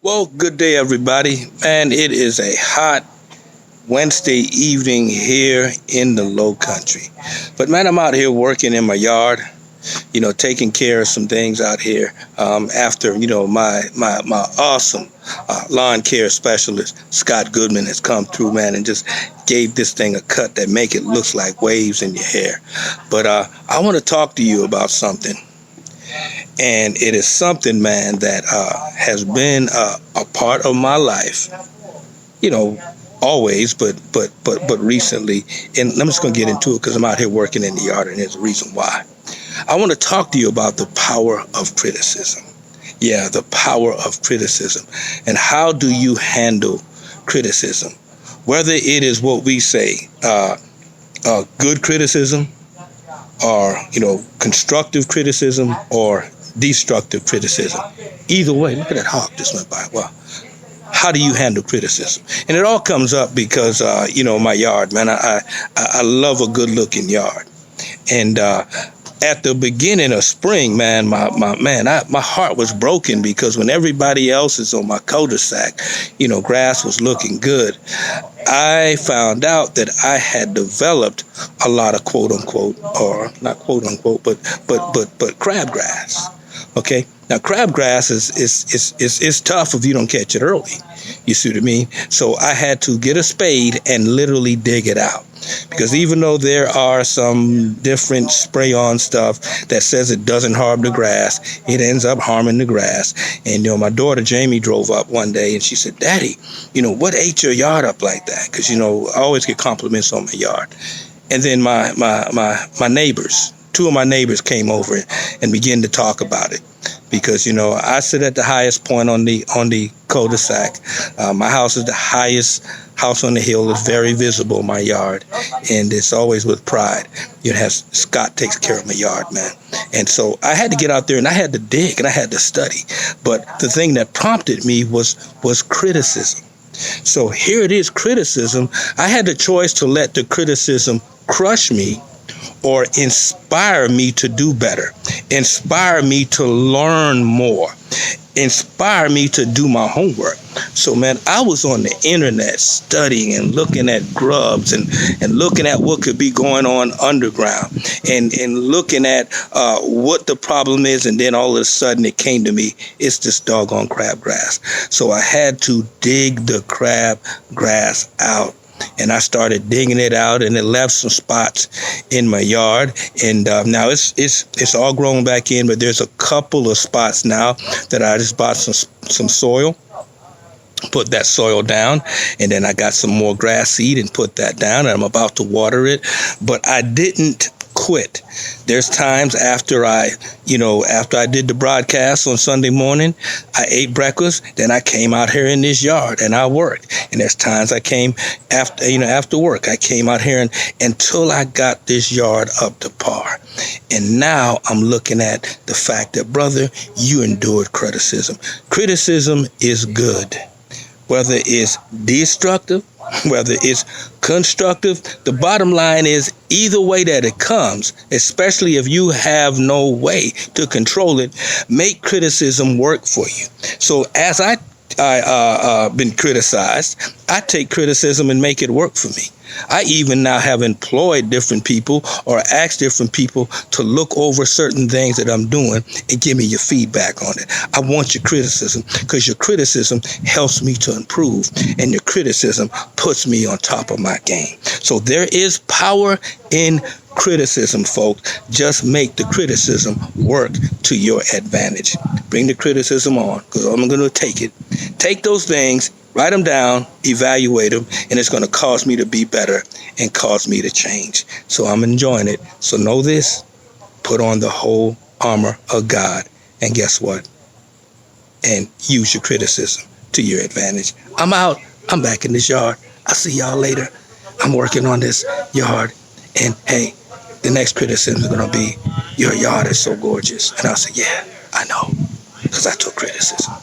Well, good day, everybody. Man, it is a hot Wednesday evening here in the low country. But man, I'm out here working in my yard, taking care of some things out here after, my awesome lawn care specialist, Scott Goodman, has come through, man, and just gave this thing a cut that make it looks like waves in your hair. But I want to talk to you about something. And it is something, man, that has been a part of my life, always, but recently. And I'm just going to get into it because I'm out here working in the yard, and there's a reason why. I want to talk to you about the power of criticism. Yeah, the power of criticism. And how do you handle criticism? Whether it is what we say, good criticism, or, constructive criticism, or destructive criticism. Either way, look at that hawk just went by. Well, how do you handle criticism? And it all comes up because, my yard, man, I love a good looking yard. And at the beginning of spring, man, my heart was broken because when everybody else is on my cul-de-sac, grass was looking good. I found out that I had developed a lot of quote unquote, or not quote unquote, but crabgrass. Okay, now crabgrass is tough if you don't catch it early. You see what I mean? So I had to get a spade and literally dig it out. Because even though there are some different spray-on stuff that says it doesn't harm the grass, it ends up harming the grass. And, my daughter Jamie drove up one day and she said, "Daddy, what ate your yard up like that?" Because, I always get compliments on my yard. And then my neighbors, two of my neighbors came over and began to talk about it. Because, I sit at the highest point on the cul-de-sac. My house is the highest house on the hill. It's very visible, my yard. And it's always with pride. Scott takes care of my yard, man. And so I had to get out there and I had to dig and I had to study. But the thing that prompted me was criticism. So here it is, criticism. I had the choice to let the criticism crush me or inspire me to do better, inspire me to learn more, inspire me to do my homework. So, man, I was on the internet studying and looking at grubs and looking at what could be going on underground and looking at what the problem is. And then all of a sudden it came to me, it's this doggone crabgrass. So I had to dig the crabgrass out. And I started digging it out, and it left some spots in my yard. And now it's all grown back in, but there's a couple of spots now that I just bought some soil, put that soil down, and then I got some more grass seed and put that down, and I'm about to water it. But I didn't quit. There's times after I did the broadcast on Sunday morning, I ate breakfast, then I came out here in this yard and I worked. And there's times I came after work, I came out here until I got this yard up to par. And now I'm looking at the fact that, brother, you endured criticism. Criticism is good. Whether it's destructive, whether it's constructive, the bottom line is either way that it comes, especially if you have no way to control it, make criticism work for you. So as I been criticized, I take criticism and make it work for me. I even now have employed different people or asked different people to look over certain things that I'm doing and give me your feedback on it. I want your criticism because your criticism helps me to improve and your criticism puts me on top of my game. So there is power in criticism, folks. Just make the criticism work to your advantage. Bring the criticism on because I'm going to take those things, write them down, evaluate them, and it's going to cause me to be better and cause me to change. So I'm enjoying it. So know this, put on the whole armor of God. And guess what? And use your criticism to your advantage. I'm out. I'm back in this yard. I'll see y'all later. I'm working on this yard. And hey, the next criticism is going to be, your yard is so gorgeous. And I'll say, yeah, I know, because I took criticism.